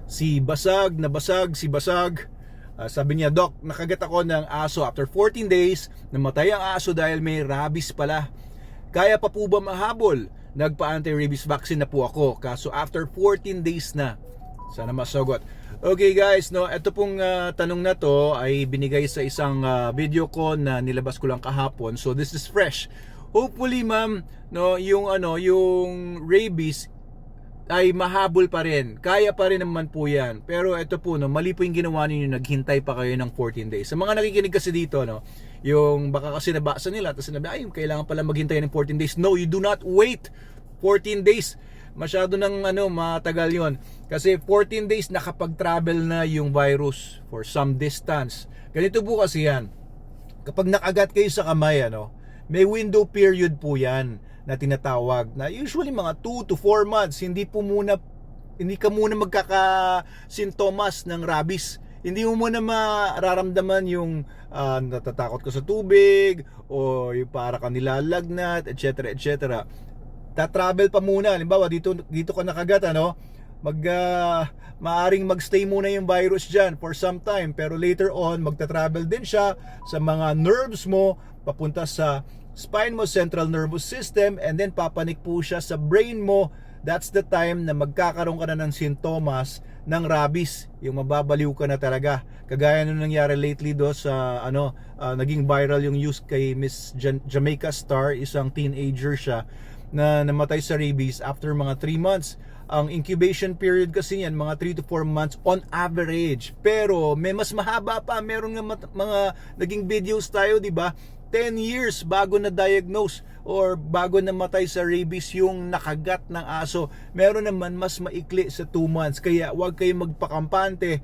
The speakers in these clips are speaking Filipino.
Si Basag, nabasag si Basag. Sabi niya, Doc, nakagat ako ng aso. After 14 days, namatay ang aso dahil may rabies pala. Kaya pa po ba mahabol? Nagpa-anti-rabies vaccine na po ako. Kaso after 14 days na. Sana masagot. Okay guys, no, ito pong tanong na to ay binigay sa isang video ko na nilabas ko lang kahapon. So this is fresh. Hopefully ma'am, no, yung rabies ay mahabol pa rin. Kaya pa rin naman po yan. Pero ito po, no, mali po yung ginawa ninyo, naghintay pa kayo ng 14 days. Sa mga nakikinig kasi dito, no, yung baka kasi nabasa nila, tapos sinabi, ay, kailangan pala maghintay ng 14 days. No, you do not wait 14 days. Masyado ng matagal yon. Kasi 14 days nakapag-travel na yung virus for some distance. Ganito po kasi yan. Kapag nakagat kayo sa kamay, may window period po yan na tinatawag na usually mga 2 to 4 months. Hindi ka muna magkakasintomas ng rabies. Hindi mo muna mararamdaman yung natatakot ka sa tubig o yung para ka nilalagnat, etc. etc. Ta-travel pa muna. Halimbawa dito ka nakagat, maaring magstay muna yung virus dyan for some time, pero later on magta-travel din siya sa mga nerves mo papunta sa spine mo, central nervous system, and then papanik po siya sa brain mo. That's the time na magkakaroon ka na ng sintomas ng rabies, yung mababaliw ka na talaga. Kagaya nung nangyari lately do sa naging viral yung news kay Miss Jamaica Star, isang teenager siya na namatay sa rabies after mga 3 months. Ang incubation period kasi yan mga 3 to 4 months on average. Pero may mas mahaba pa. Meron nga mga naging videos tayo, di ba? 10 years bago na diagnose or bago namatay sa rabies yung nakagat ng aso. Meron naman mas maikli sa 2 months. Kaya huwag kayong magpakampante.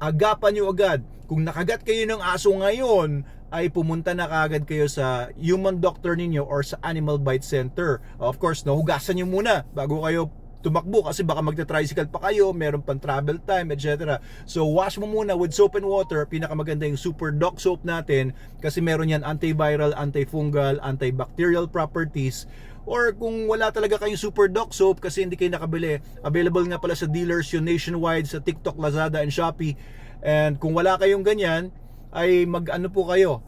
Agapan nyo agad. Kung nakagat kayo ng aso ngayon, ay pumunta na kaagad kayo sa human doctor ninyo or sa animal bite center. Of course, hugasan nyo muna bago kayo tumakbo kasi baka magta-tricycle pa kayo, meron pang travel time, etc. So wash mo muna with soap and water. Pinakamaganda yung Super Doc soap natin kasi meron yan antiviral, antifungal, antibacterial properties. Or kung wala talaga kayong Super Doc soap kasi hindi kayo nakabili, available nga pala sa dealers yung nationwide sa TikTok, Lazada, and Shopee. And kung wala kayong ganyan, ay po kayo,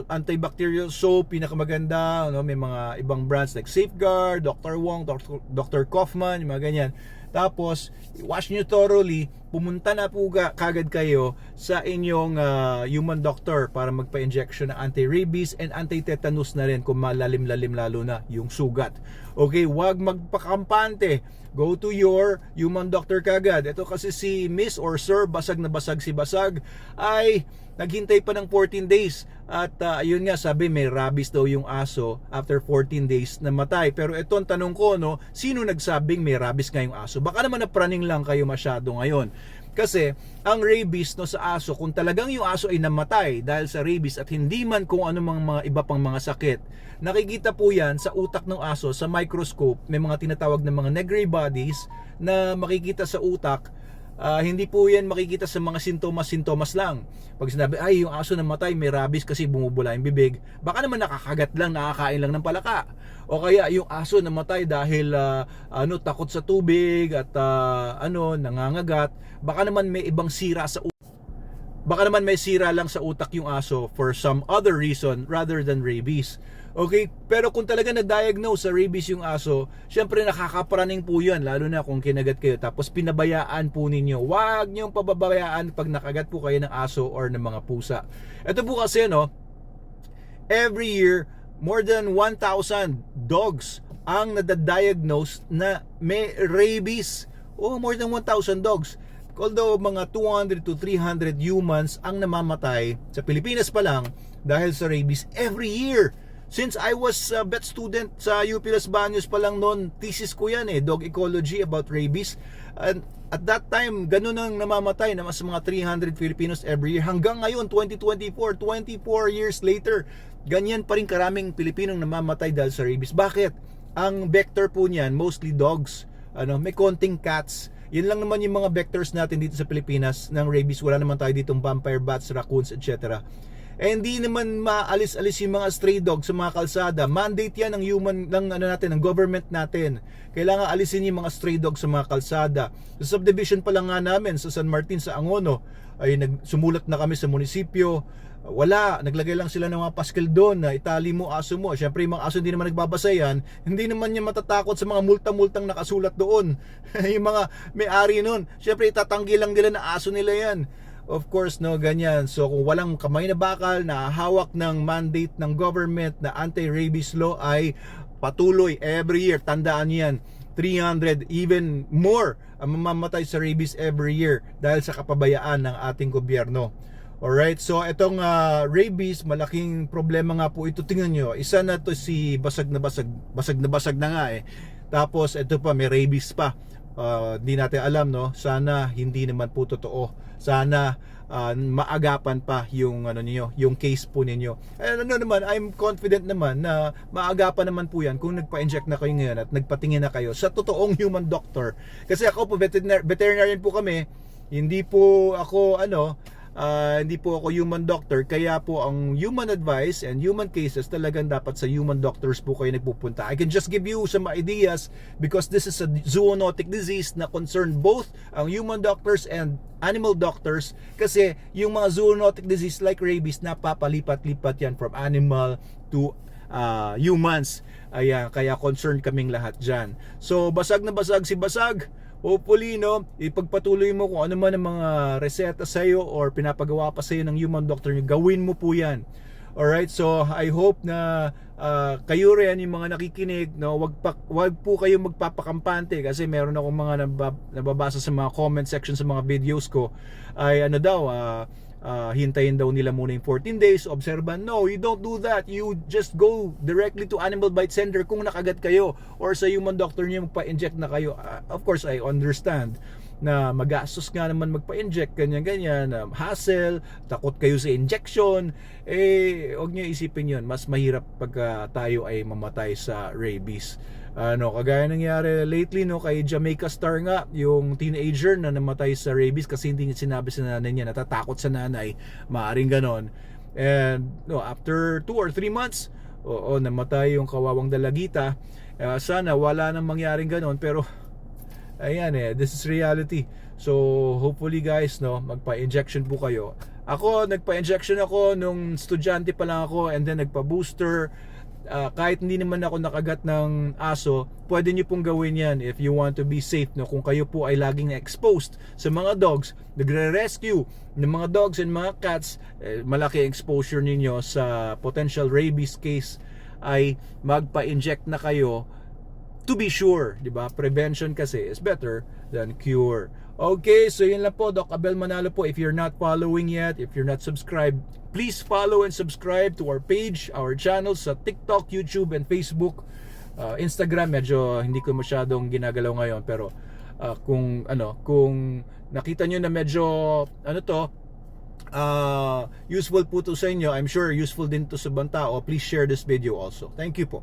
antibacterial soap, pinakamaganda, may mga ibang brands like Safeguard, Dr. Wong, Dr. Kaufman, yung mga ganyan. Tapos wash nyo thoroughly, pumunta na po kagad kayo sa inyong human doctor para magpa-injection ng anti-rabies and anti-tetanus na rin kung malalim-lalim lalo na yung sugat. Okay, wag magpakampante. Go to your human doctor kagad. Ito kasi si Miss or Sir, basag na basag si Basag, ay naghintay pa ng 14 days. At ayun nga, sabi may rabies daw yung aso after 14 days namatay. Pero ito ang tanong ko, sino nagsabing may rabies nga yung aso? Baka naman napraning lang kayo masyado ngayon. Kasi ang rabies sa aso, kung talagang yung aso ay namatay dahil sa rabies at hindi man kung ano mga iba pang mga sakit, nakikita po yan sa utak ng aso sa microscope. May mga tinatawag na mga Negri bodies na makikita sa utak. Hindi po yan makikita sa mga sintomas lang. Pag sinabi, ay yung aso namatay may rabies kasi bumubula yung bibig, baka naman nakakagat lang, nakakain lang ng palaka. O kaya yung aso namatay dahil takot sa tubig at nangangagat. Baka naman may ibang sira sa utak. Baka naman may sira lang sa utak yung aso for some other reason rather than rabies. Okay, pero kung talaga na-diagnose sa rabies yung aso, syempre nakakapraning po yun, lalo na kung kinagat kayo tapos pinabayaan po ninyo. Huwag niyong pababayaan pag nakagat po kayo ng aso or ng mga pusa. Ito po kasi every year more than 1,000 dogs ang nadadiagnose na may rabies. More than 1,000 dogs. Although mga 200 to 300 humans ang namamatay sa Pilipinas pa lang dahil sa rabies every year. Since I was a vet student sa UP Las Baños pa lang noon, thesis ko yan dog ecology about rabies. And at that time, ganun ang namamatay na mas mga 300 Filipinos every year. Hanggang ngayon, 2024, 24 years later, ganyan pa rin karaming Pilipinong namamatay dahil sa rabies. Bakit? Ang vector po niyan, mostly dogs. May konting cats. Yun lang naman yung mga vectors natin dito sa Pilipinas ng rabies. Wala naman tayo ditong vampire bats, raccoons, etc. Eh, hindi naman maalis-alis yung mga stray dog sa mga kalsada. Mandate yan ng government natin. Kailangan alisin yung mga stray dog sa mga kalsada. Sa subdivision pa lang nga namin sa San Martin sa Angono ay sumulat na kami sa munisipyo. Wala, naglagay lang sila ng mga paskel doon na itali mo aso mo. Syempre yung mga aso hindi naman nagbabasa yan. Hindi naman niya matatakot sa mga multa-multang nakasulat doon. Yung mga may-ari noon, syempre itatanggi lang nila na aso nila yan. Of course, no, ganyan. So kung walang kamay na bakal na hawak ng mandate ng government na anti-rabies law ay patuloy every year. Tandaan yan, 300 even more ang mamamatay sa rabies every year dahil sa kapabayaan ng ating gobyerno. Alright, so itong rabies, malaking problema nga po ito. Tingnan nyo, isa na to si basag na basag na nga eh. Tapos ito pa, may rabies pa. Di natin alam, no? Sana hindi naman po totoo. Sana maagapan pa yung yung case po ninyo. Naman, I'm confident naman na maagapan naman po yan kung nagpa-inject na kayo ngayon at nagpatingin na kayo sa totoong human doctor. Kasi ako po veterinarian po kami. Hindi po ako hindi po ako human doctor, kaya po ang human advice and human cases talagang dapat sa human doctors po kayo nagpupunta. I can just give you some ideas because this is a zoonotic disease na concern both ang human doctors and animal doctors, kasi yung mga zoonotic disease like rabies napapalipat-lipat yan from animal to humans. Ayan, kaya concerned kaming lahat dyan. So basag na basag si basag. Hopefully, no, ipagpatuloy mo kung ano man ang mga reseta sa iyo or pinapagawa pa sa iyo ng human doctor nyo, gawin mo po yan. Alright, so I hope na kayo rin, yung mga nakikinig, no, wag po kayo magpapakampante, kasi meron akong mga nababasa sa mga comment section sa mga videos ko ay hintayin daw nila muna yung 14 days, obserban. No, you don't do that. You just go directly to animal bite center kung nakagat kayo, or sa human doctor niyo magpa-inject na kayo. Of course, I understand na magastos nga naman magpa-inject, ganyan-ganyan, hassle, takot kayo sa injection. Huwag niyo isipin yun. Mas mahirap pag tayo ay mamatay sa rabies. Kagaya nangyari lately, no, kay Jamaica Star nga, yung teenager na namatay sa rabies kasi hindi niya sinabi sa nanay niya, natatakot sa nanay, maaring ganon. And after 2 or 3 months, namatay yung kawawang dalagita. Sana wala nang mangyaring ganon, pero ayan this is reality. So hopefully guys, no, magpa-injection po kayo. Ako, nagpa-injection ako nung estudyante pa lang ako, and then nagpa-booster. Kahit hindi naman ako nakagat ng aso, pwede nyo pong gawin yan if you want to be safe, no? Kung kayo po ay laging exposed sa mga dogs, nagre-rescue ng mga dogs and mga cats, malaki exposure ninyo sa potential rabies case, ay magpa-inject na kayo to be sure, di ba? Prevention kasi is better than cure. Okay, so yun lang po, Doc Abel Manalo po. If you're not following yet, if you're not subscribed, please follow and subscribe to our page, our channels sa TikTok, YouTube, and Facebook. Instagram, medyo hindi ko masyadong ginagalaw ngayon, pero kung nakita nyo na medyo useful po to sa inyo, I'm sure useful din to sa ibang tao, please share this video also. Thank you po.